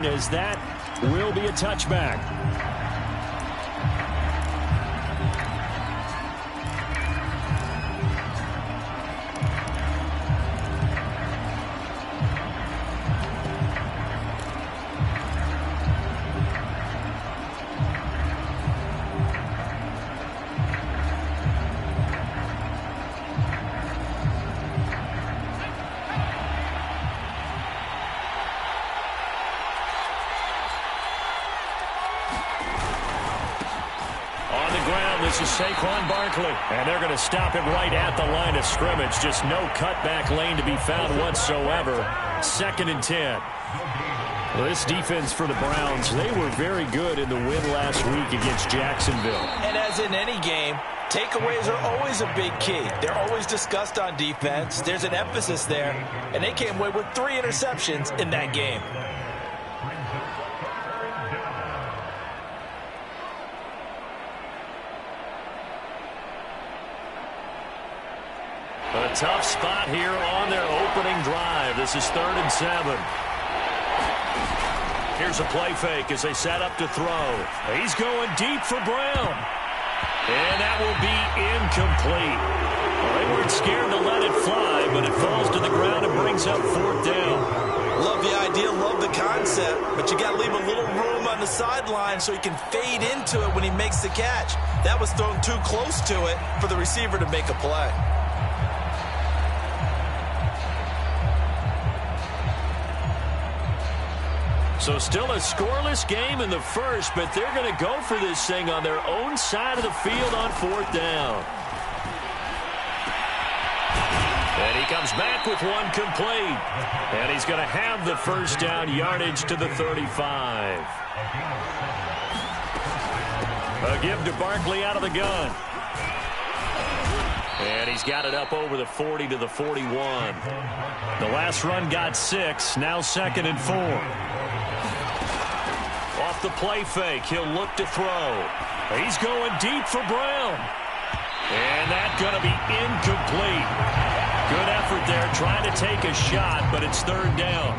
as that will be a touchback. This is Saquon Barkley, and they're going to stop him right at the line of scrimmage. Just no cutback lane to be found whatsoever. 2nd and 10. Well, this defense for the Browns, they were very good in the win last week against Jacksonville. And as in any game, takeaways are always a big key. They're always discussed on defense. There's an emphasis there, and they came away with 3 interceptions in that game. A tough spot here on their opening drive. This is 3rd and 7. Here's a play fake as they set up to throw. He's going deep for Brown. And that will be incomplete. Well, they weren't scared to let it fly, but it falls to the ground and brings up 4th down. Love the idea, love the concept, but you got to leave a little room on the sideline so he can fade into it when he makes the catch. That was thrown too close to it for the receiver to make a play. So still a scoreless game in the first, but they're going to go for this thing on their own side of the field on 4th down. And he comes back with one complete. And he's going to have the 1st down yardage to the 35. A give to Barkley out of the gun. And he's got it up over the 40 to the 41. The last run got 6, now 2nd and 4. Off the play fake, he'll look to throw. He's going deep for Brown. And that's going to be incomplete. Good effort there trying to take a shot, but it's 3rd down.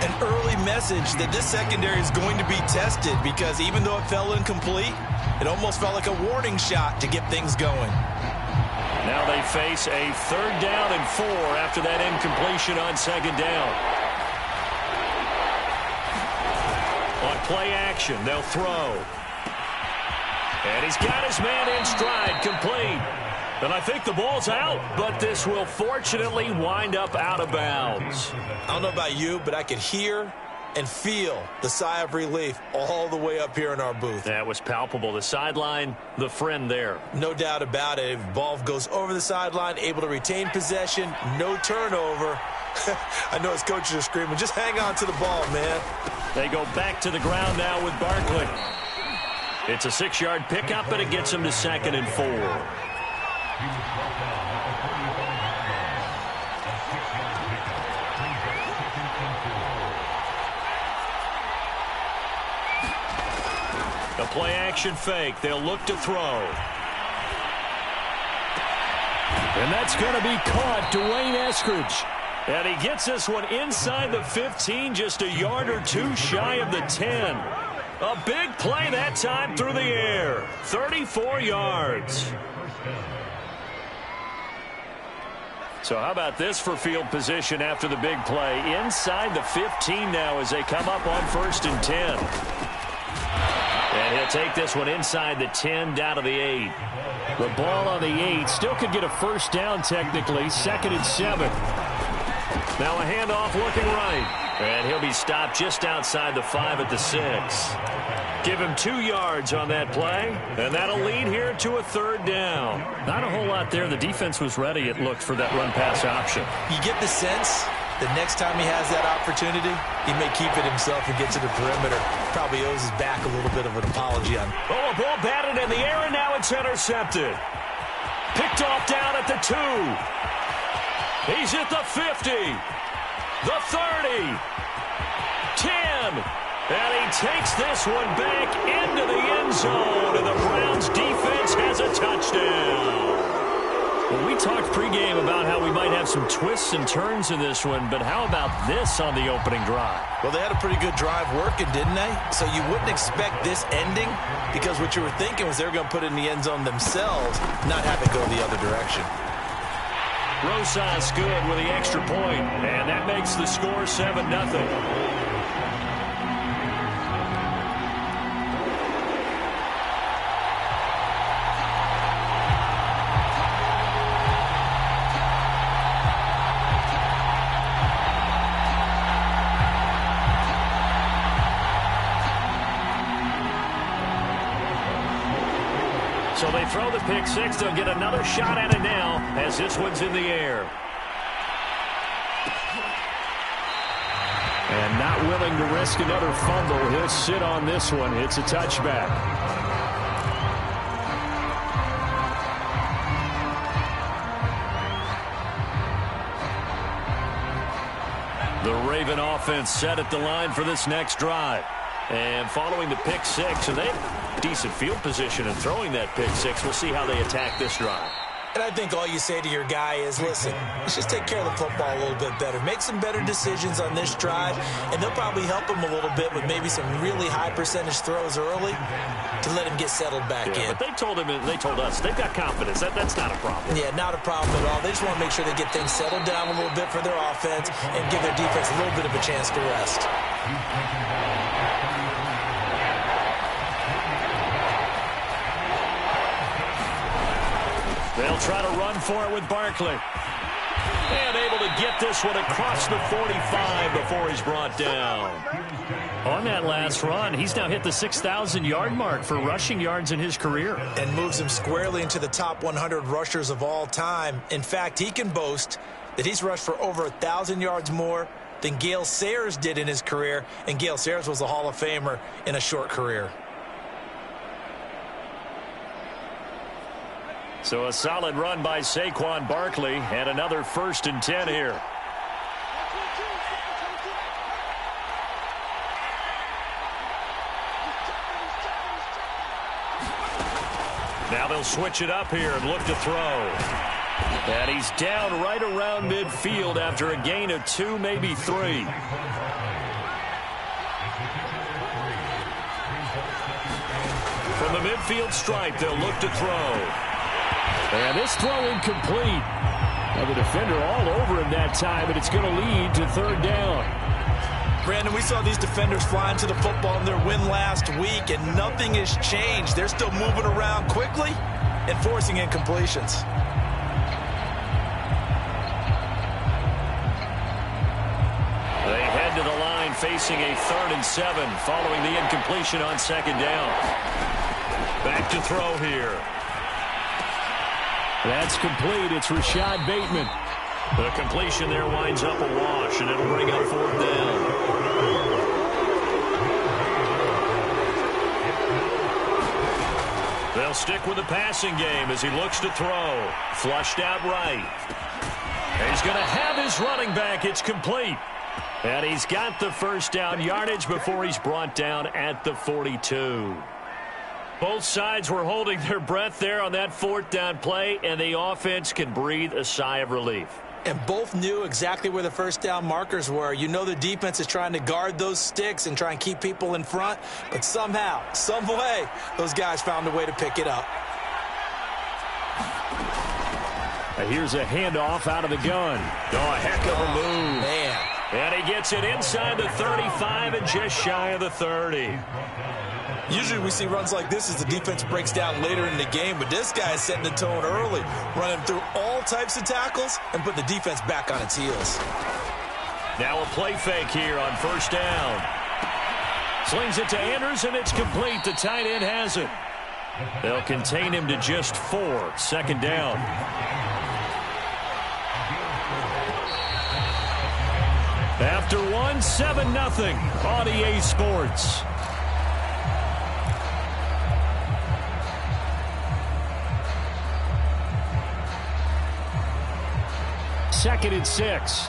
An early message that this secondary is going to be tested because even though it fell incomplete, it almost felt like a warning shot to get things going. Now they face a 3rd down and 4 after that incompletion on 2nd down. On play action, they'll throw. And he's got his man in stride, complete. And I think the ball's out, but this will fortunately wind up out of bounds. I don't know about you, but I could hear and feel the sigh of relief all the way up here in our booth. That was palpable. The sideline, the friend there. No doubt about it. If the ball goes over the sideline, able to retain possession, no turnover. I know his coaches are screaming, just hang on to the ball, man. They go back to the ground now with Barkley. It's a 6-yard pickup, and it gets him to 2nd and 4. A play action fake. They'll look to throw. And that's going to be caught. Dwayne Eskridge. And he gets this one inside the 15, just a yard or 2 shy of the 10. A big play that time through the air. 34 yards. So how about this for field position after the big play? Inside the 15 now as they come up on 1st and 10. And he'll take this one inside the 10 down to the 8. The ball on the 8 still could get a 1st down technically. 2nd and 7. Now a handoff looking right. And he'll be stopped just outside the 5 at the 6. Give him 2 yards on that play. And that'll lead here to a 3rd down. Not a whole lot there. The defense was ready, it looked, for that run-pass option. You get the sense that next time he has that opportunity, he may keep it himself and get to the perimeter. Probably owes his back a little bit of an apology on. Oh, a ball batted in the air, and now it's intercepted. Picked off down at the 2. He's at the 50. The 30. 10. And he takes this one back into the end zone, and the Browns defense has a touchdown. Well, we talked pregame about how we might have some twists and turns in this one, but how about this on the opening drive? Well, they had a pretty good drive working, didn't they? So you wouldn't expect this ending, because what you were thinking was they were going to put it in the end zone themselves, not have it go the other direction. Rosas good with the extra point, and that makes the score 7-0. So they throw the pick six. They'll get another shot at it now as this one's in the air. And not willing to risk another fumble. He'll sit on this one. It's a touchback. The Raven offense set at the line for this next drive. And following the pick six, and they have decent field position in throwing that pick six. We'll see how they attack this drive. And I think all you say to your guy is, listen, let's just take care of the football a little bit better. Make some better decisions on this drive, and they'll probably help him a little bit with maybe some really high percentage throws early to let him get settled back in. But they told us, they've got confidence. That's not a problem. Yeah, not a problem at all. They just want to make sure they get things settled down a little bit for their offense and give their defense a little bit of a chance to rest. They'll try to run for it with Barkley. And able to get this one across the 45 before he's brought down. On that last run, he's now hit the 6,000-yard mark for rushing yards in his career. And moves him squarely into the top 100 rushers of all time. In fact, he can boast that he's rushed for over 1,000 yards more than Gale Sayers did in his career. And Gale Sayers was a Hall of Famer in a short career. So a solid run by Saquon Barkley, and another 1st and 10 here. Now they'll switch it up here and look to throw. And he's down right around midfield after a gain of 2, maybe 3. From the midfield stripe, they'll look to throw. And this throw incomplete. Now the defender all over him that time, but it's going to lead to 3rd down. Brandon, we saw these defenders flying to the football in their win last week, and nothing has changed. They're still moving around quickly and forcing incompletions. They head to the line facing a 3rd and 7 following the incompletion on 2nd down. Back to throw here. That's complete. It's Rashad Bateman. The completion there winds up a wash, and it'll bring up 4th down. They'll stick with the passing game as he looks to throw. Flushed out right. He's going to have his running back. It's complete. And he's got the 1st down yardage before he's brought down at the 42. Both sides were holding their breath there on that 4th down play, and the offense can breathe a sigh of relief. And both knew exactly where the 1st down markers were. You know the defense is trying to guard those sticks and try and keep people in front, but somehow, some way, those guys found a way to pick it up. Here's a handoff out of the gun. Oh, a heck of a move. Man. And he gets it inside the 35 and just shy of the 30. Usually we see runs like this as the defense breaks down later in the game, but this guy is setting the tone early, running through all types of tackles and putting the defense back on its heels. Now a play fake here on 1st down. Slings it to Andrews, and it's complete. The tight end has it. They'll contain him to just 4. 2nd down. After 1, 7-0 on EA Sports. Second and 6.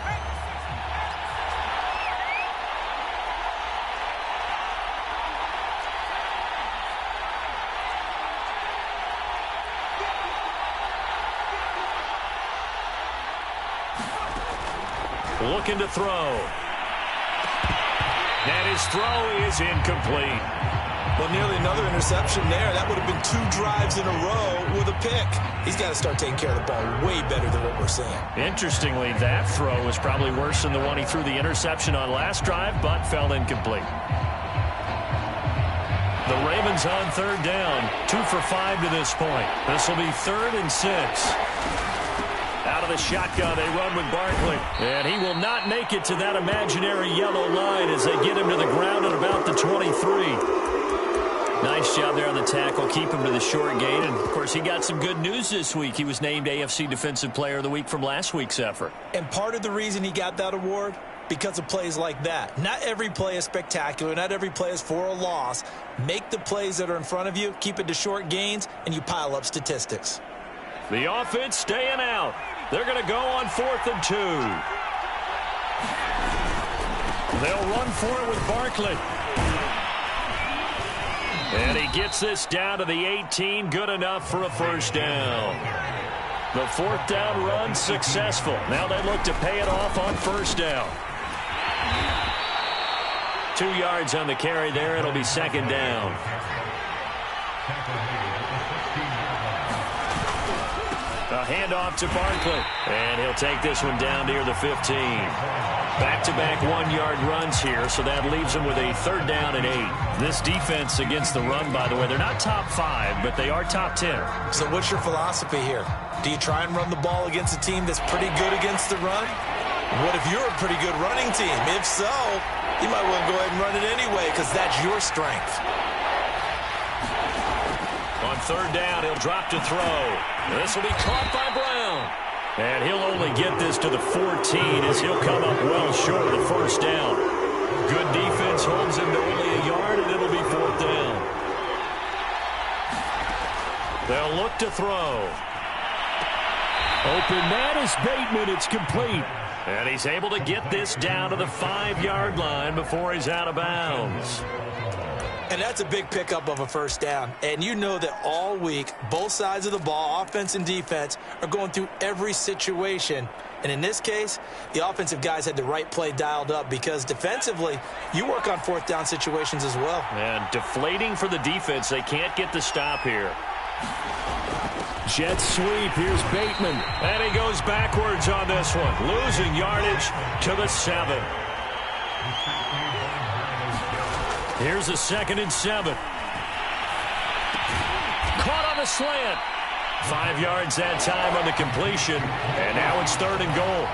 looking to throw. And his throw is incomplete. Well, nearly another interception there. That would have been 2 drives in a row with a pick. He's got to start taking care of the ball way better than what we're seeing. Interestingly, that throw was probably worse than the one he threw the interception on last drive, but fell incomplete. The Ravens on 3rd down, 2 for 5 to this point. This will be 3rd and 6. Out of the shotgun, they run with Barkley. And he will not make it to that imaginary yellow line as they get him to the ground at about the 23. Nice job there on the tackle. Keep him to the short gain. And, of course, he got some good news this week. He was named AFC Defensive Player of the Week from last week's effort. And part of the reason he got that award, because of plays like that. Not every play is spectacular. Not every play is for a loss. Make the plays that are in front of you, keep it to short gains, and you pile up statistics. The offense staying out. They're going to go on 4th and 2. They'll run for it with Barkley. And he gets this down to the 18, good enough for a first down. The 4th down run successful. Now they look to pay it off on 1st down. 2 yards on the carry there. It'll be 2nd down. A handoff to Barkley. And he'll take this one down near the 15. Back-to-back 1-yard runs here, so that leaves them with a 3rd down and 8. This defense against the run, by the way, they're not top 5, but they are top 10. So what's your philosophy here? Do you try and run the ball against a team that's pretty good against the run? What if you're a pretty good running team? If so, you might want to go ahead and run it anyway because that's your strength. On 3rd down, he'll drop to throw. This will be caught by Brown. And he'll only get this to the 14 as he'll come up well short of the 1st down. Good defense holds him to only a yard, and it'll be 4th down. They'll look to throw. Open man is Bateman. It's complete. And he's able to get this down to the 5-yard line before he's out of bounds. And that's a big pickup of a 1st down. And you know that all week, both sides of the ball, offense and defense, are going through every situation. And in this case, the offensive guys had the right play dialed up because defensively, you work on 4th down situations as well. And deflating for the defense. They can't get the stop here. Jet sweep. Here's Bateman. And he goes backwards on this one. Losing yardage to the 7. Here's a 2nd and 7. Caught on the slant. 5 yards that time on the completion. And now it's 3rd and goal.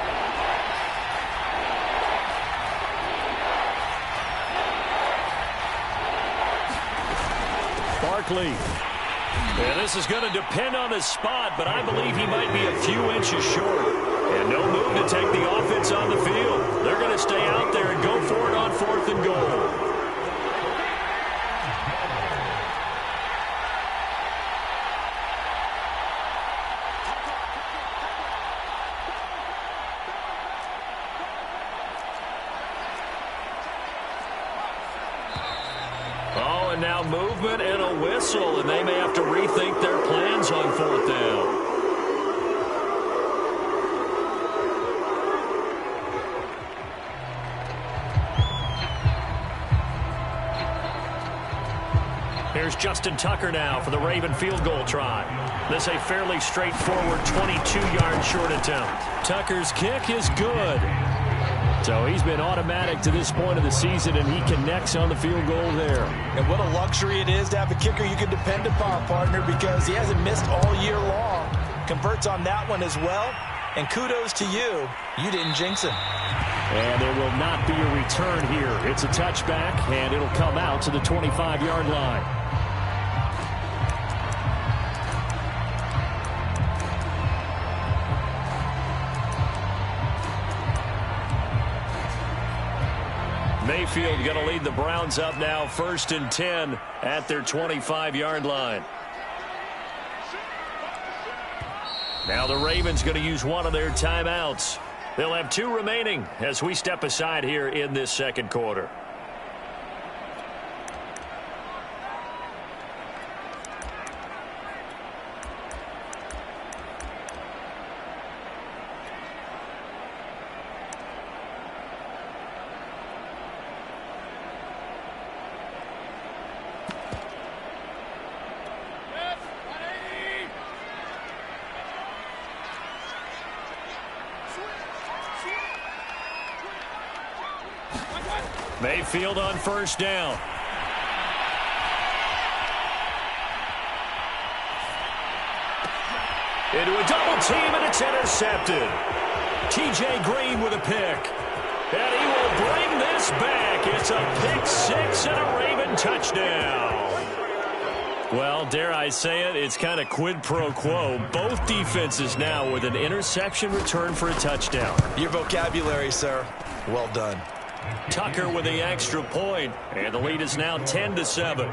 Barkley. And this is going to depend on the spot, but I believe he might be a few inches short. And no move to take the offense on the field. They're going to stay out there and go for it on 4th and goal. Now movement and a whistle, and they may have to rethink their plans on 4th down. Here's Justin Tucker now for the Raven field goal try. This a fairly straightforward 22-yard short attempt. Tucker's kick is good. So he's been automatic to this point of the season, and he connects on the field goal there. And what a luxury it is to have a kicker you can depend upon, partner, because he hasn't missed all year long. Converts on that one as well. And kudos to you. You didn't jinx him. And there will not be a return here. It's a touchback, and it'll come out to the 25-yard line. Mayfield going to lead the Browns up now, 1st and 10 at their 25-yard line. Now the Ravens going to use one of their timeouts. They'll have 2 remaining as we step aside here in this 2nd quarter. Mayfield on first down. Into a double team, and it's intercepted. T.J. Green with a pick. And he will bring this back. It's a pick six and a Raven touchdown. Well, dare I say it, it's kind of quid pro quo. Both defenses now with an interception return for a touchdown. Your vocabulary, sir. Well done. Tucker with the extra point, and the lead is now 10-7.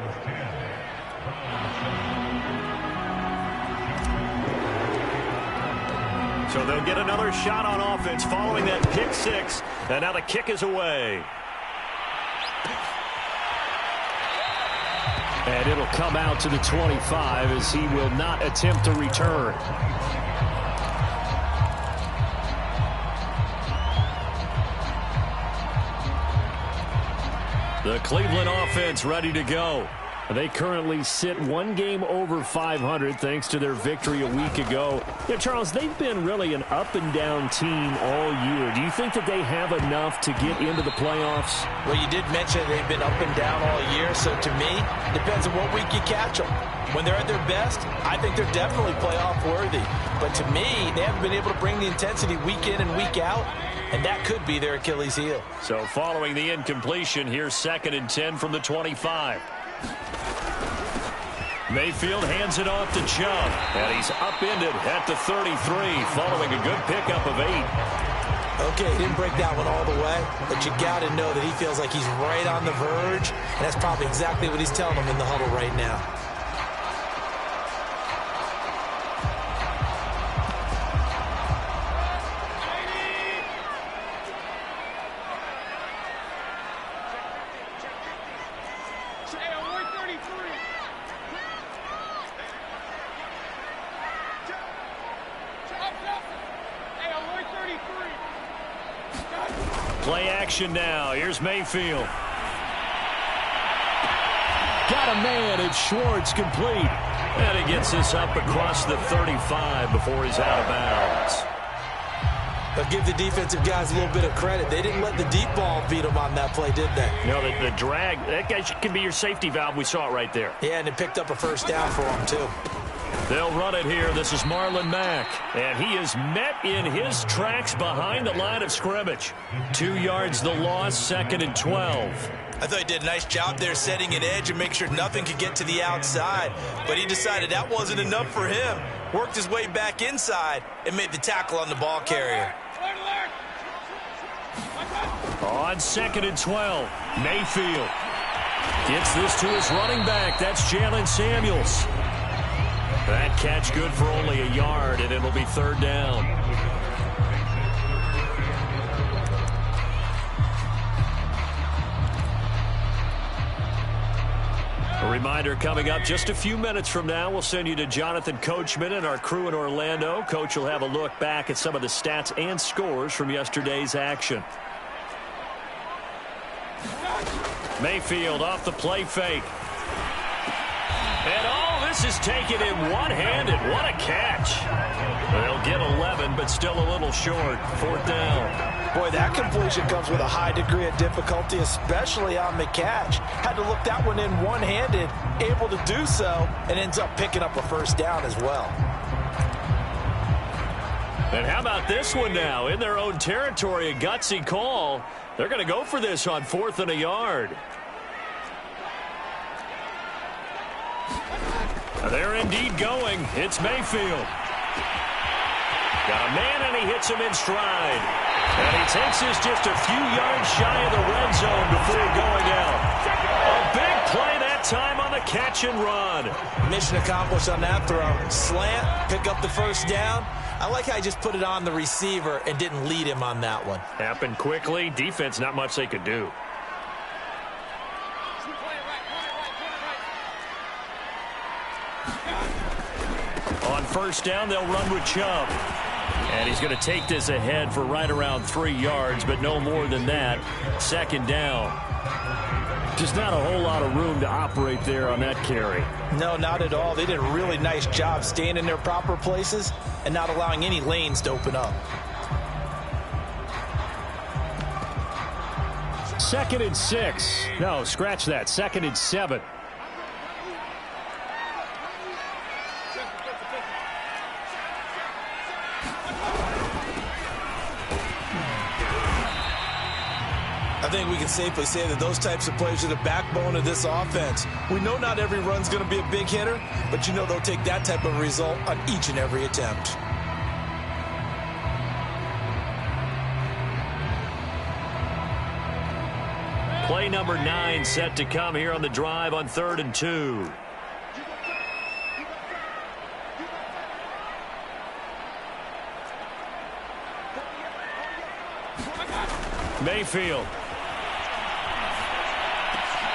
So they'll get another shot on offense following that pick six, and now the kick is away. And it'll come out to the 25 as he will not attempt to return. The Cleveland offense ready to go. They currently sit one game over 500 thanks to their victory a week ago. Yeah, Charles, they've been really an up-and-down team all year. Do you think that they have enough to get into the playoffs? Well, you did mention they've been up and down all year, so to me, depends on what week you catch them. When they're at their best, I think they're definitely playoff worthy. But to me, they haven't been able to bring the intensity week in and week out, and that could be their Achilles heel. So following the incompletion, here's 2nd and 10 from the 25. Mayfield hands it off to Chubb, and he's upended at the 33 following a good pickup of 8. Okay, he didn't break that one all the way, but you got to know that he feels like he's right on the verge, and that's probably exactly what he's telling them in the huddle right now. Play action now. Here's Mayfield. Got a man. It's Schwartz complete. And he gets this up across the 35 before he's out of bounds. But give the defensive guys a little bit of credit. They didn't let the deep ball beat them on that play, did they? No, the drag, that guy can be your safety valve. We saw it right there. Yeah, and it picked up a first down for them, too. They'll run it here. This is Marlon Mack. And he is met in his tracks behind the line of scrimmage. 2 yards the loss, 2nd and 12. I thought he did a nice job there setting an edge and make sure nothing could get to the outside. But he decided that wasn't enough for him. Worked his way back inside and made the tackle on the ball carrier. On 2nd and 12, Mayfield gets this to his running back. That's Jalen Samuels. That catch good for only a yard, and it'll be 3rd down. A reminder coming up just a few minutes from now, we'll send you to Jonathan Coachman and our crew in Orlando. Coach will have a look back at some of the stats and scores from yesterday's action. Mayfield off the play fake. And all this is taken in one-handed. What a catch. They'll get 11, but still a little short. 4th down. Boy, that completion comes with a high degree of difficulty, especially on the catch. Had to look that one in one-handed, able to do so, and ends up picking up a first down as well. And how about this one now? In their own territory, a gutsy call. They're going to go for this on 4th and a yard. They're indeed going. It's Mayfield. Got a man, and he hits him in stride. And he takes this just a few yards shy of the red zone before going out. A big play that time on the catch and run. Mission accomplished on that throw. Slant, pick up the first down. I like how he just put it on the receiver and didn't lead him on that one. Happened quickly. Defense, not much they could do. On 1st down, they'll run with Chubb. And he's going to take this ahead for right around 3 yards, but no more than that. 2nd down. Just not a whole lot of room to operate. separate there on that carry. No, not at all. They did a really nice job staying in their proper places and not allowing any lanes to open up. 2nd and 6. No, scratch that. 2nd and 7. I think we can safely say that those types of plays are the backbone of this offense. We know not every run's going to be a big hitter, but you know they'll take that type of result on each and every attempt. Play number 9 set to come here on the drive on 3rd and 2. Mayfield.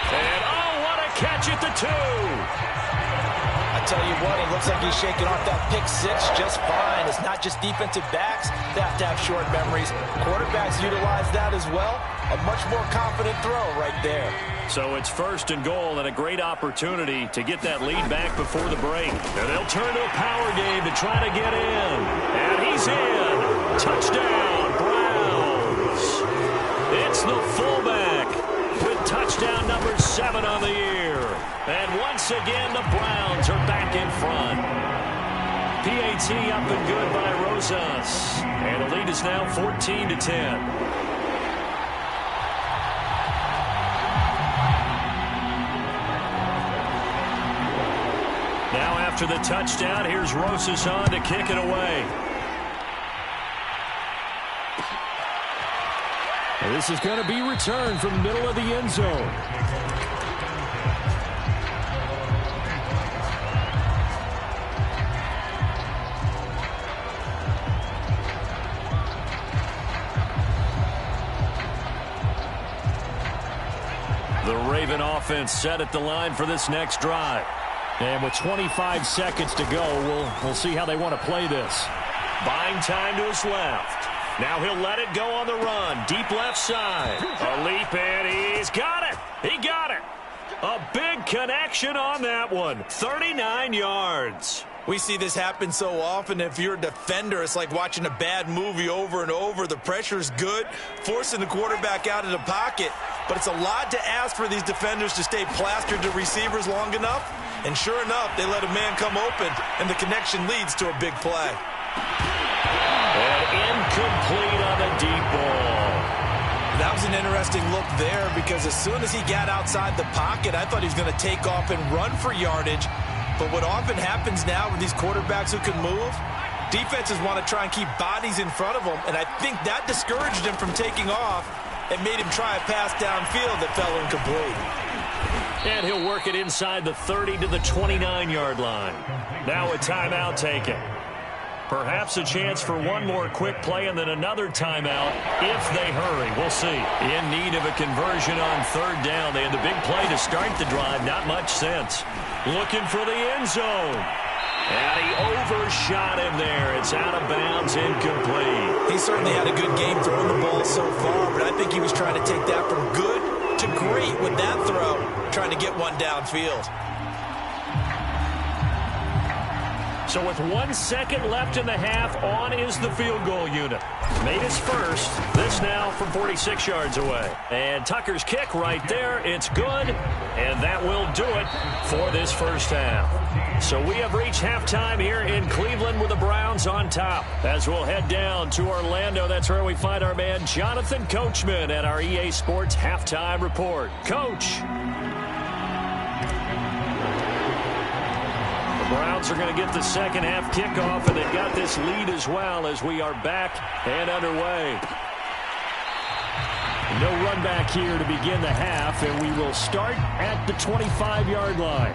And, oh, what a catch at the 2. I tell you what, it looks like he's shaking off that pick 6 just fine. It's not just defensive backs that have to have short memories. Quarterbacks utilize that as well. A much more confident throw right there. So it's 1st and goal and a great opportunity to get that lead back before the break. And they'll turn to a power game to try to get in. And he's in. Touchdown, Browns. It's the fullback with touchdown number 7 on the year. And once again, the Browns are back in front. PAT up and good by Rosas. And the lead is now 14-10. Now after the touchdown, here's Rosas on to kick it away. And this is going to be returned from the middle of the end zone. The Raven offense set at the line for this next drive. And with 25 seconds to go, we'll see how they want to play this. Buying time to his left. Now he'll let it go on the run. Deep left side. A leap, and he's got it. He got it. A big connection on that one. 39 yards. We see this happen so often. If you're a defender, it's like watching a bad movie over and over. The pressure's good, forcing the quarterback out of the pocket. But it's a lot to ask for these defenders to stay plastered to receivers long enough. And sure enough, they let a man come open, and the connection leads to a big play. And incomplete on the deep ball. That was an interesting look there because as soon as he got outside the pocket, I thought he was going to take off and run for yardage. But what often happens now with these quarterbacks who can move, defenses want to try and keep bodies in front of them, and I think that discouraged him from taking off and made him try a pass downfield that fell incomplete. And he'll work it inside the 30 to the 29-yard line. Now a timeout taken. Perhaps a chance for one more quick play and then another timeout if they hurry. We'll see. In need of a conversion on 3rd down. They had the big play to start the drive. Not much sense. Looking for the end zone. And he overshot him there. It's out of bounds, incomplete. He certainly had a good game throwing the ball so far, but I think he was trying to take that from good to great with that throw, trying to get one downfield. So with 1 second left in the half, on is the field goal unit. Made his first. This now from 46 yards away. And Tucker's kick right there. It's good. And that will do it for this first half. So we have reached halftime here in Cleveland with the Browns on top. As we'll head down to Orlando, that's where we find our man Jonathan Coachman at our EA Sports Halftime Report. Coach. Browns are going to get the second half kickoff, and they've got this lead as well as we are back and underway. No run back here to begin the half, and we will start at the 25-yard line.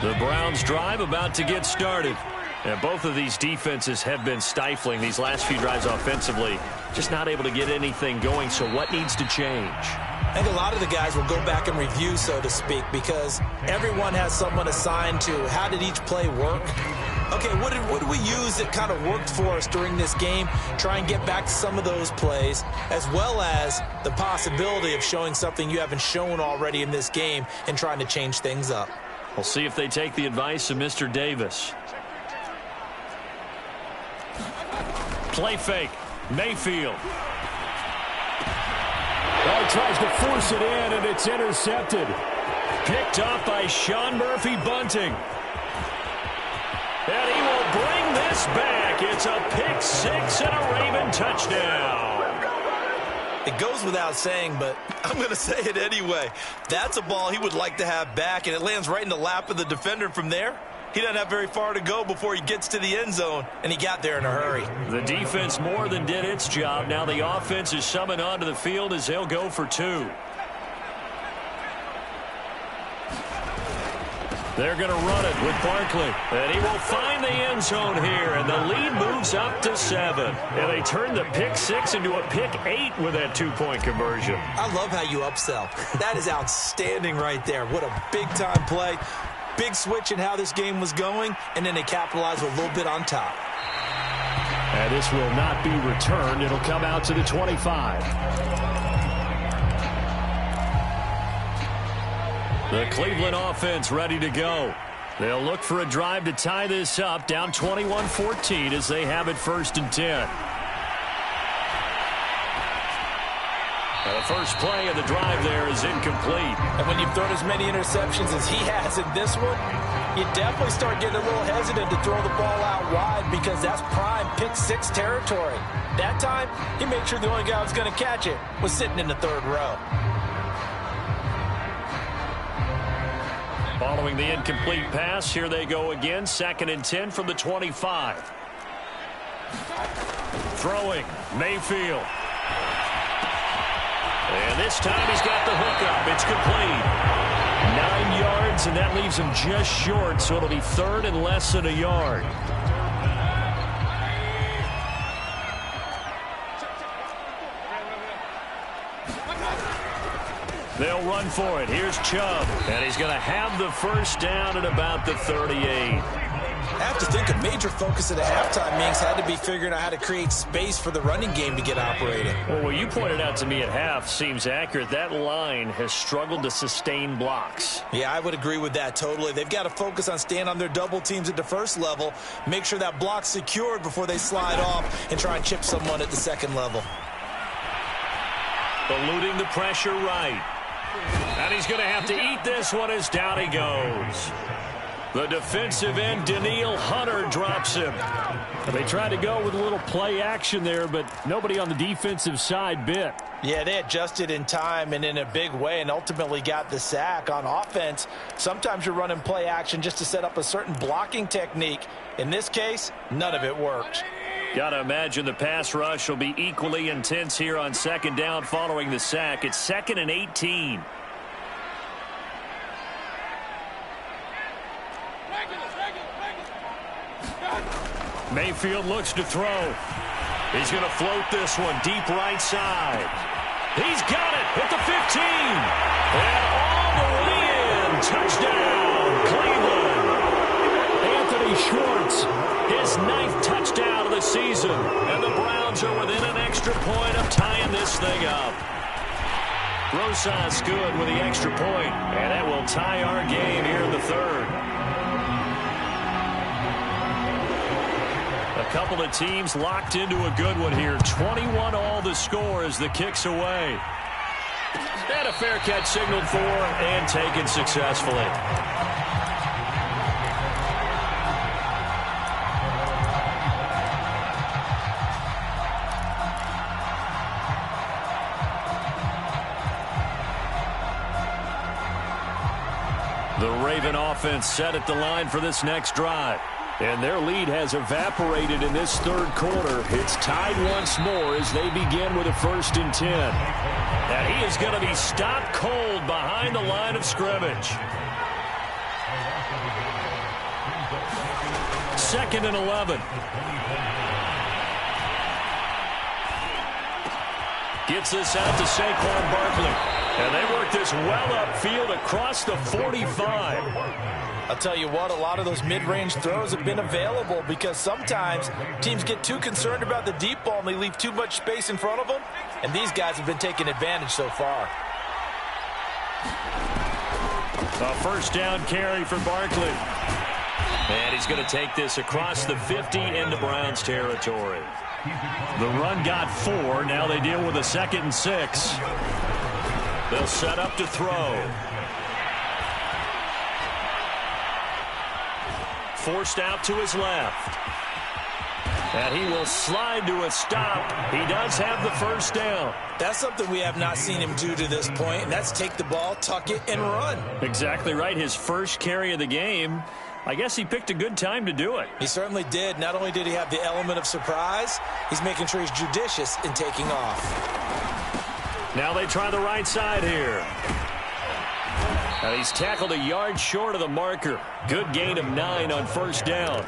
The Browns drive about to get started. And both of these defenses have been stifling these last few drives offensively. Just not able to get anything going, so what needs to change? I think a lot of the guys will go back and review, so to speak, because everyone has someone assigned to how did each play work. Okay, what did we use that kind of worked for us during this game? Try and get back to some of those plays, as well as the possibility of showing something you haven't shown already in this game and trying to change things up. We'll see if they take the advice of Mr. Davis. Play fake. Mayfield. Well, he tries to force it in, and it's intercepted. Picked up by Sean Murphy-Bunting. And he will bring this back. It's a pick six and a Raven touchdown. It goes without saying, but I'm going to say it anyway. That's a ball he would like to have back, and it lands right in the lap of the defender from there. He doesn't have very far to go before he gets to the end zone, and he got there in a hurry. The defense more than did its job. Now the offense is summoned onto the field as they'll go for two. They're going to run it with Barkley. And he will find the end zone here, and the lead moves up to 7. And they turn the pick six into a pick 8 with that two-point conversion. I love how you upsell. That is outstanding right there. What a big-time play. Big switch in how this game was going, and then they capitalize a little bit on top. And this will not be returned. It'll come out to the 25. The Cleveland offense ready to go. They'll look for a drive to tie this up, down 21-14 as they have it 1st and 10. The first play of the drive there is incomplete. And when you've thrown as many interceptions as he has in this one, you definitely start getting a little hesitant to throw the ball out wide because that's prime pick six territory. That time, he made sure the only guy who was going to catch it was sitting in the 3rd row. Following the incomplete pass, here they go again. 2nd and 10 from the 25. Throwing, Mayfield. And this time he's got the hook up. It's complete. 9 yards, and that leaves him just short, so it'll be 3rd and less than a yard. They'll run for it. Here's Chubb, and he's going to have the first down at about the 38. I have to think a major focus at the halftime means had to be figuring out how to create space for the running game to get operating. Well, what you pointed out to me at half seems accurate. That line has struggled to sustain blocks. Yeah, I would agree with that totally. They've got to focus on staying on their double teams at the first level, make sure that block's secured before they slide off and try and chip someone at the second level. Eluding the pressure right. And he's going to have to eat this one as down he goes. The defensive end, Danielle Hunter, drops him. They tried to go with a little play action there, but nobody on the defensive side bit. Yeah, they adjusted in time and in a big way and ultimately got the sack. On offense, sometimes you're running play action just to set up a certain blocking technique. In this case, none of it worked. Got to imagine the pass rush will be equally intense here on 2nd down following the sack. It's 2nd and 18. Mayfield looks to throw. He's going to float this one deep right side. He's got it at the 15. And all the way in. Touchdown, Cleveland. Anthony Schwartz. His 9th touchdown of the season. And the Browns are within an extra point of tying this thing up. Rosas good with the extra point. And that will tie our game here in the 3rd. A couple of teams locked into a good one here. 21 all the score as the kick's away. And a fair catch signaled for and taken successfully. The Raven offense set at the line for this next drive. And their lead has evaporated in this 3rd quarter. It's tied once more as they begin with a 1st and 10. And he is going to be stopped cold behind the line of scrimmage. 2nd and 11. Gets this out to Saquon Barkley. And they work this well upfield across the 45. I'll tell you what, a lot of those mid-range throws have been available because sometimes teams get too concerned about the deep ball and they leave too much space in front of them, and these guys have been taking advantage so far. A first down carry for Barkley. And he's going to take this across the 50 into Browns territory. The run got 4. Now they deal with a 2nd and 6. They'll set up to throw. Forced out to his left. And he will slide to a stop. He does have the first down. That's something we have not seen him do to this point, and that's take the ball, tuck it, and run. Exactly right. His first carry of the game. I guess he picked a good time to do it. He certainly did. Not only did he have the element of surprise, he's making sure he's judicious in taking off. Now they try the right side here. And he's tackled a yard short of the marker. Good gain of 9 on first down.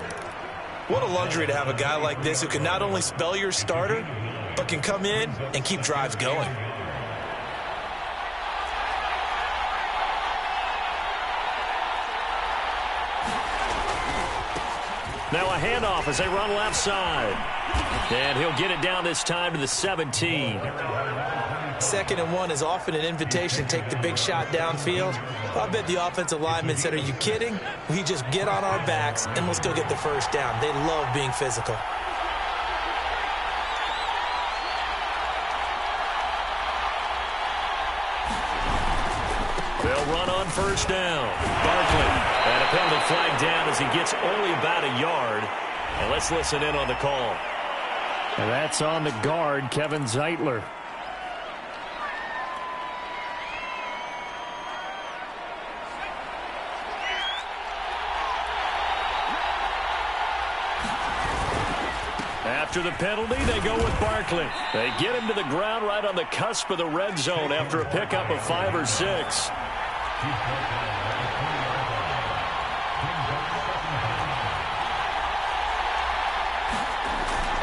What a luxury to have a guy like this who can not only spell your starter, but can come in and keep drives going. Now a handoff as they run left side. And he'll get it down this time to the 17. 2nd and 1 is often an invitation to take the big shot downfield. I bet the offensive lineman said, "Are you kidding? We just get on our backs and we'll still get the first down." They love being physical. They'll run on first down. Barkley. And a penalty flag down as he gets only about a yard. And let's listen in on the call. And that's on the guard, Kevin Zeitler. After the penalty, they go with Barkley. They get him to the ground right on the cusp of the red zone after a pickup of 5 or 6.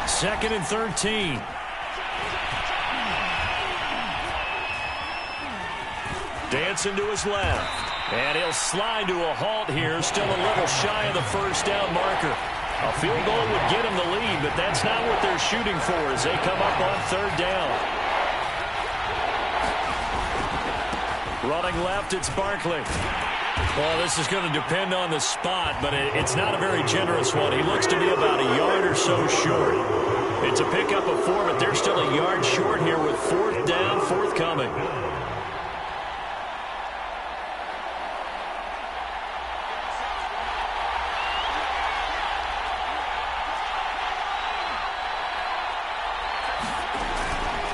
Second and 13. Dancing to his left. And he'll slide to a halt here, still a little shy of the first down marker. A field goal would get him the lead, but that's not what they're shooting for as they come up on third down. Running left, it's Barkley. Well, this is going to depend on the spot, but it's not a very generous one. He looks to be about a yard or so short. It's a pickup of 4, but they're still a yard short here with fourth down forthcoming.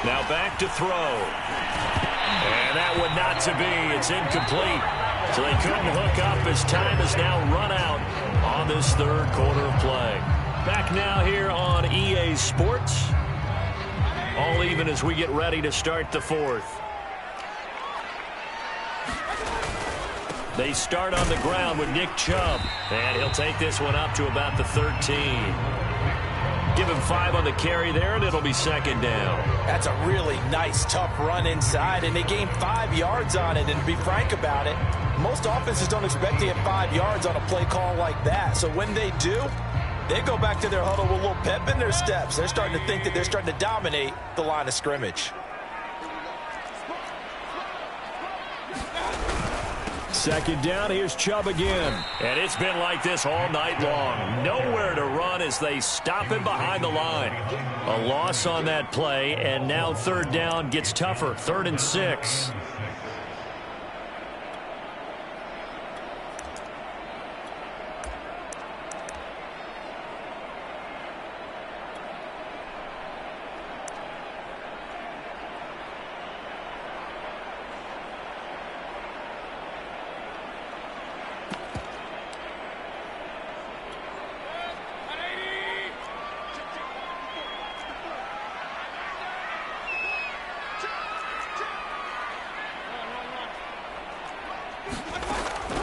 Now back to throw. And that would not to be. It's incomplete. So they couldn't hook up as time has now run out on this third quarter of play. Back now here on EA Sports. All even as we get ready to start the fourth. They start on the ground with Nick Chubb. And he'll take this one up to about the 13. Give him 5 on the carry there, and it'll be second down. That's a really nice, tough run inside, and they gained 5 yards on it. And to be frank about it, most offenses don't expect to get 5 yards on a play call like that. So when they do, they go back to their huddle with a little pep in their steps. They're starting to think that they're starting to dominate the line of scrimmage. Second down, here's Chubb again. And it's been like this all night long. Nowhere to run as they stop him behind the line. A loss on that play, and now third down gets tougher. 3rd and 6.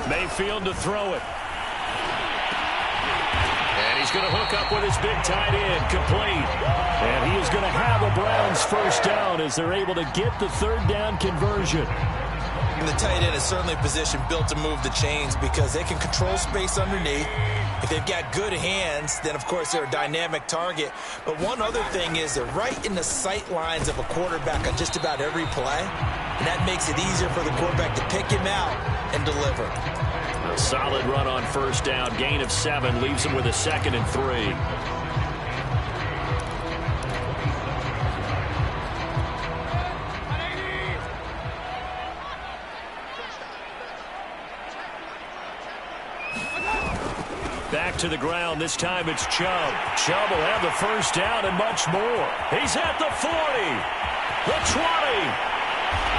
Mayfield to throw it. And He's going to hook up with his big tight end, complete. And he is going to have a Browns first down as they're able to get the third down conversion. And the tight end is certainly a position built to move the chains because they can control space underneath. If they've got good hands, then, of course, they're a dynamic target. But one other thing is they're right in the sight lines of a quarterback on just about every play. And that makes it easier for the quarterback to pick him out and deliver. A solid run on first down. Gain of 7 leaves him with a 2nd and 3. Back to the ground. This time it's Chubb. Chubb will have the first down and much more. He's at the 40, the 20,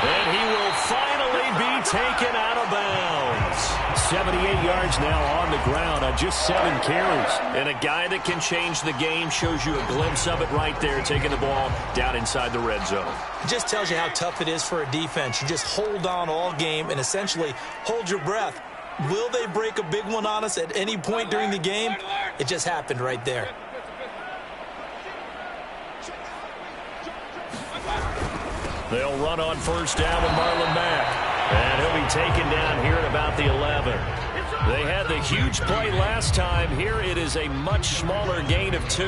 and he will finally be taken out of bounds. 78 yards now on the ground on just 7 carries. And a guy that can change the game, shows you a glimpse of it right there, taking the ball down inside the red zone. It just tells you how tough it is for a defense. You just hold on all game and essentially hold your breath. Will they break a big one on us at any point during the game? It just happened right there. They'll run on first down with Marlon Mack. And he'll be taken down here at about the 11. They had the huge play last time. Here it is a much smaller gain of 2.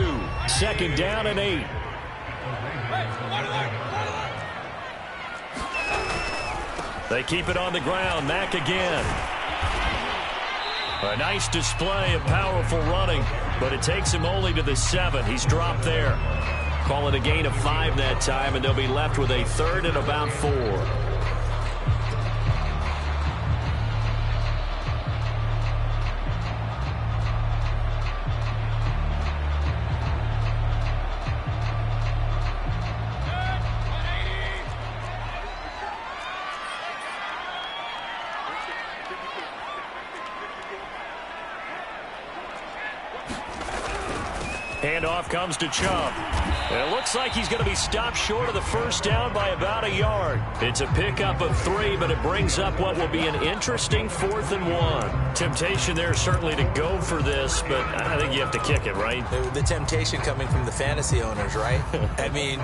2nd down and 8. They keep it on the ground. Mack again. A nice display of powerful running, but it takes him only to the 7. He's dropped there. Call it a gain of 5 that time, and they'll be left with a 3rd and about 4. Handoff comes to Chubb. It looks like he's going to be stopped short of the first down by about a yard. It's a pickup of 3, but it brings up what will be an interesting 4th and 1. Temptation there certainly to go for this, but I think you have to kick it, right? The temptation coming from the fantasy owners, right? I mean,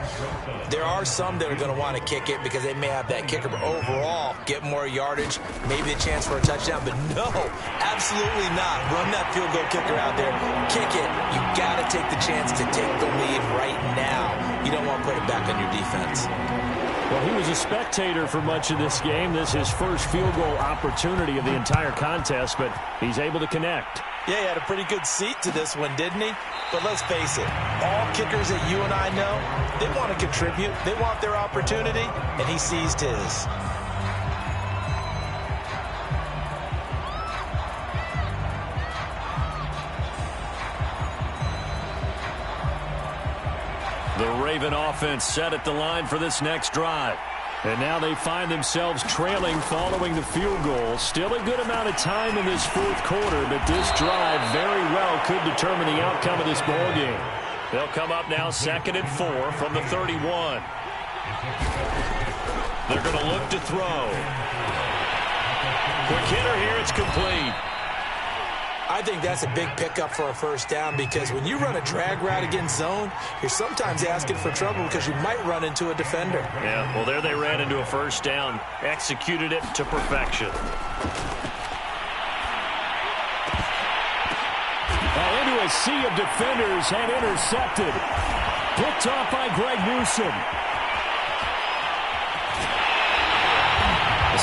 there are some that are going to want to kick it because they may have that kicker, but overall, get more yardage, maybe a chance for a touchdown. But no, absolutely not. Run that field goal kicker out there. Kick it. You got to take the chance to take the lead right now. You don't want to put it back on your defense. Well, he was a spectator for much of this game. This is his first field goal opportunity of the entire contest, but he's able to connect. Yeah, he had a pretty good seat to this one, didn't he? But let's face it, all kickers that you and I know, they want to contribute. They want their opportunity, and he seized his. The Raven offense set at the line for this next drive. And now they find themselves trailing following the field goal. Still a good amount of time in this 4th quarter, but this drive very well could determine the outcome of this ball game. They'll come up now 2nd and 4 from the 31. They're going to look to throw. Quick hitter here, it's complete. I think that's a big pickup for a first down because when you run a drag route against zone, you're sometimes asking for trouble because you might run into a defender. Yeah, well, there they ran into a first down, executed it to perfection. Into a sea of defenders and intercepted. Picked off by Greg Newsome.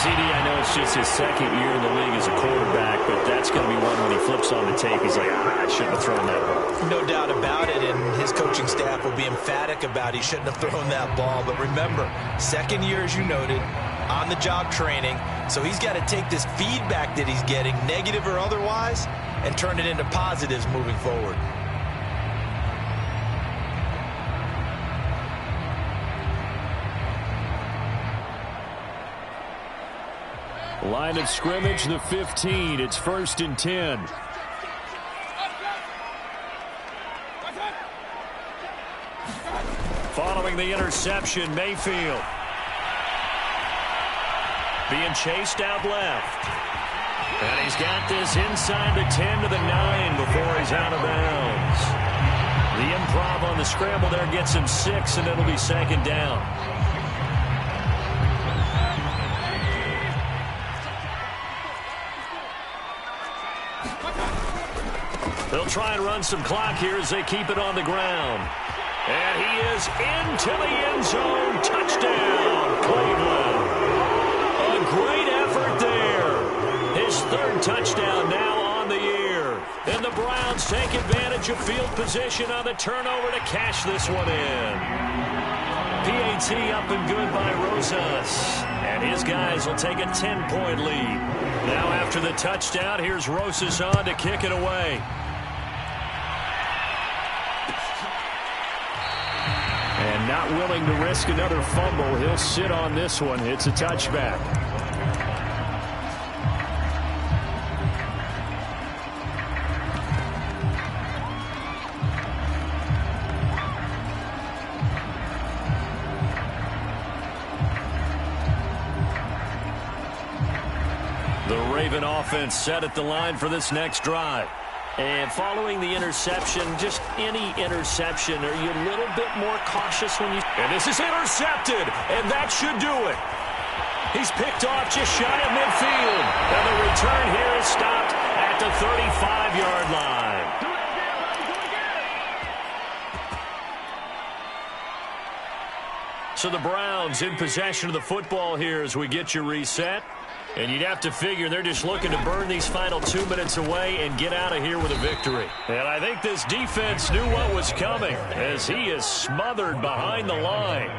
CD, I know it's just his 2nd year in the league as a quarterback, but that's going to be one when he flips on the tape. He's like, I shouldn't have thrown that ball. No doubt about it, and his coaching staff will be emphatic about he shouldn't have thrown that ball. But remember, 2nd year, as you noted, on-the-job training, so he's got to take this feedback that he's getting, negative or otherwise, and turn it into positives moving forward. Line of scrimmage, the 15. It's 1st and 10. Following the interception, Mayfield being chased out left. And he's got this inside the 10 to the 9 before he's out of bounds. The improv on the scramble there gets him 6, and it'll be second down. They'll try and run some clock here as they keep it on the ground. And he is into the end zone. Touchdown, Cleveland. A great effort there. His third touchdown now on the year. And the Browns take advantage of field position on the turnover to cash this one in. PAT up and good by Rosas. And his guys will take a 10-point lead. Now after the touchdown, here's Rosas on to kick it away. And not willing to risk another fumble. He'll sit on this one. It's a touchback. The Raven offense set at the line for this next drive. And following the interception, just any interception, are you a little bit more cautious when you... And this is intercepted, and that should do it. He's picked off just shy of midfield. And the return here is stopped at the 35-yard line. So the Browns in possession of the football here as we get you reset. And you'd have to figure they're just looking to burn these final 2 minutes away and get out of here with a victory. And I think this defense knew what was coming as he is smothered behind the line.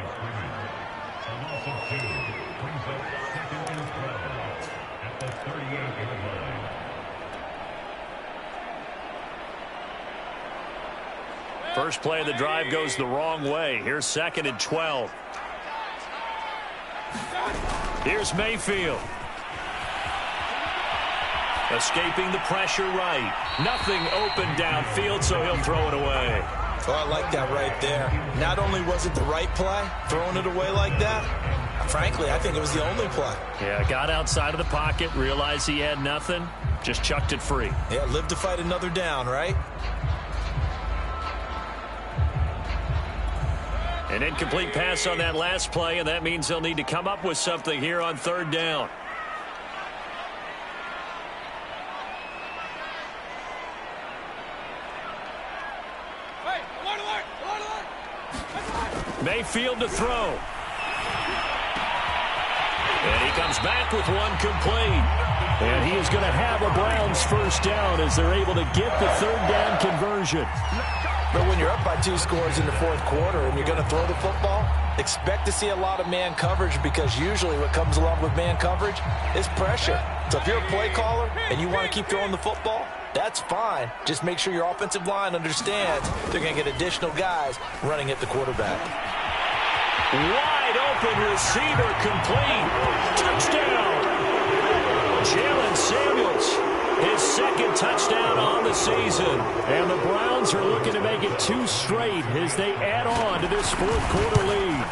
First play of the drive goes the wrong way. Here's 2nd and 12. Here's Mayfield. Escaping the pressure right. Nothing open downfield, so he'll throw it away. Oh, I like that right there. Not only was it the right play, throwing it away like that, frankly, I think it was the only play. Yeah, got outside of the pocket, realized he had nothing, just chucked it free. Yeah, live to fight another down, right? An incomplete pass on that last play, and that means they'll need to come up with something here on 3rd down. Mayfield to throw. And he comes back with one complete. And he is going to have a Browns first down as they're able to get the 3rd down conversion. But when you're up by 2 scores in the 4th quarter and you're going to throw the football, expect to see a lot of man coverage because usually what comes along with man coverage is pressure. So if you're a play caller and you want to keep throwing the football, that's fine. Just make sure your offensive line understands they're going to get additional guys running at the quarterback. Wide open receiver complete. Touchdown. Jalen Samuels, his 2nd touchdown on the season. And the Browns are looking to make it 2 straight as they add on to this 4th quarter lead.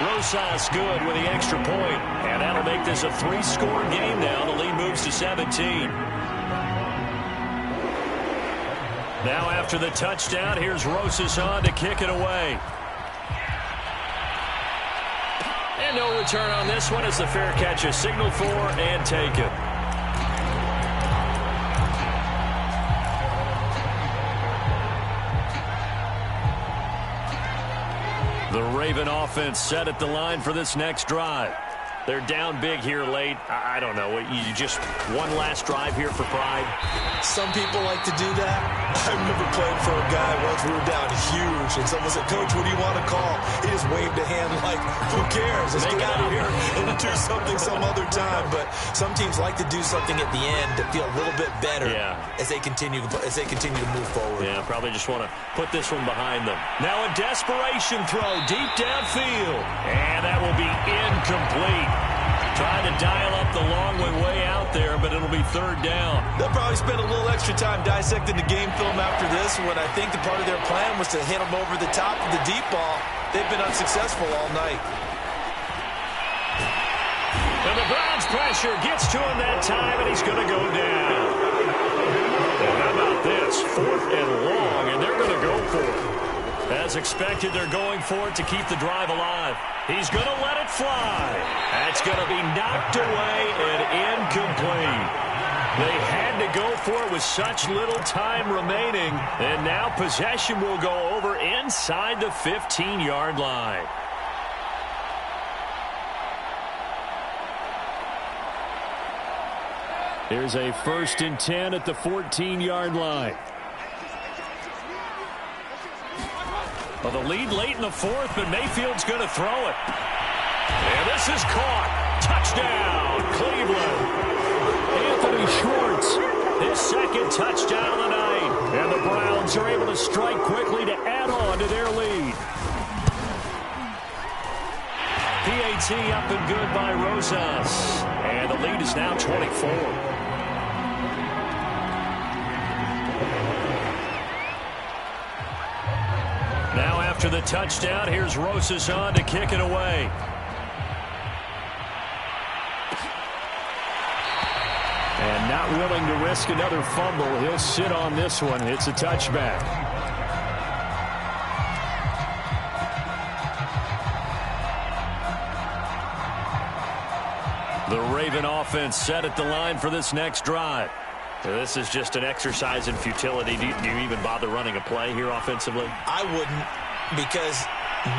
Rosas good with the extra point. And that'll make this a 3-score game now. The lead moves to 17. Now after the touchdown, here's Rosas on to kick it away. And no return on this one as the fair catch is signaled for and taken. The Raven offense set at the line for this next drive. They're down big here late. I don't know. You just one last drive here for pride? Some people like to do that. I remember playing for a guy once. We were down huge, and someone said, "Coach, what do you want to call?" He just waved a hand like, "Who cares? Let's get out of here and do something some other time." But some teams like to do something at the end to feel a little bit better as they continue to move forward. Yeah, probably just want to put this one behind them. Now a desperation throw deep downfield, and that will be incomplete. Trying to dial up the long way out there, but it'll be 3rd down. They'll probably spend a little extra time dissecting the game film after this one. I think the part of their plan was to hit them over the top of the deep ball. They've been unsuccessful all night. And the Browns pressure, gets to him that time, and he's going to go down. And how about this? 4th and long, and they're going to go for it. As expected, they're going for it to keep the drive alive. He's going to let it fly. That's going to be knocked away and incomplete. They had to go for it with such little time remaining, and now possession will go over inside the 15-yard line. Here's a 1st and 10 at the 14-yard line. Well, the lead late in the 4th, but Mayfield's going to throw it. And this is caught. Touchdown, Cleveland. Anthony Schwartz, his 2nd touchdown of the night. And the Browns are able to strike quickly to add on to their lead. PAT up and good by Rosas. And the lead is now 24. Now after the touchdown, here's Rosas on to kick it away. And not willing to risk another fumble. He'll sit on this one. It's a touchback. The Raven offense set at the line for this next drive. So this is just an exercise in futility. Do you even bother running a play here offensively? I wouldn't, because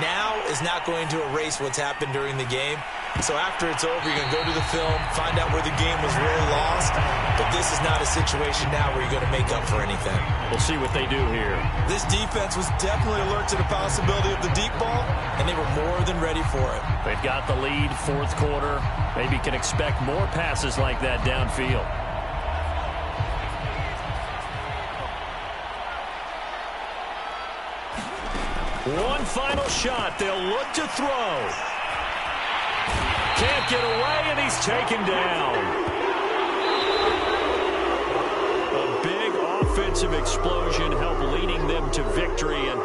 now is not going to erase what's happened during the game. So after it's over, you're going to go to the film, find out where the game was really lost. But this is not a situation now where you're going to make up for anything. We'll see what they do here. This defense was definitely alert to the possibility of the deep ball, and they were more than ready for it. They've got the lead, 4th quarter. Maybe can expect more passes like that downfield. One final shot. They'll look to throw. Can't get away, and he's taken down. A big offensive explosion helped leading them to victory. And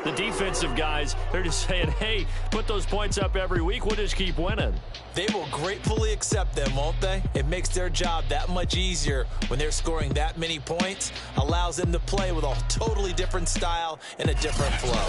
the defensive guys, they're just saying, hey, put those points up every week. We'll just keep winning. They will gratefully accept them, won't they? It makes their job that much easier when they're scoring that many points. Allows them to play with a totally different style and a different flow.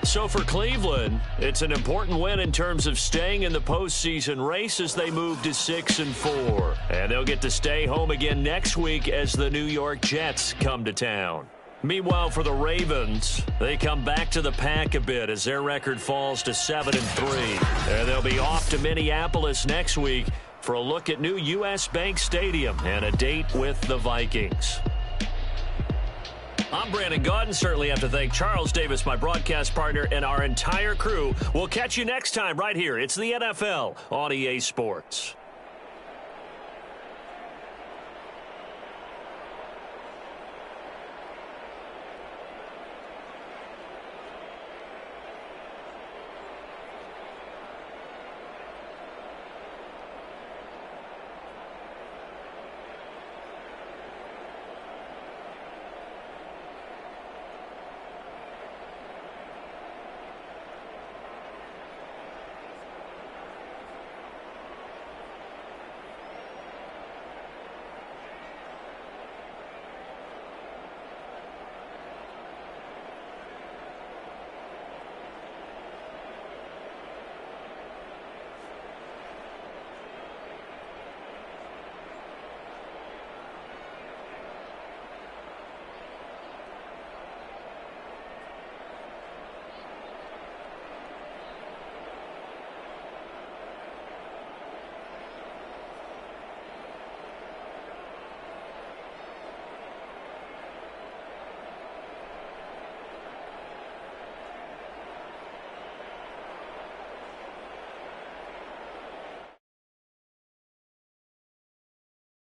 So for Cleveland, it's an important win in terms of staying in the postseason race as they move to 6-4. And they'll get to stay home again next week as the New York Jets come to town. Meanwhile, for the Ravens, they come back to the pack a bit as their record falls to 7-3. And they'll be off to Minneapolis next week for a look at new U.S. Bank Stadium and a date with the Vikings. I'm Brandon Gaudin. Certainly have to thank Charles Davis, my broadcast partner, and our entire crew. We'll catch you next time right here. It's the NFL on EA Sports.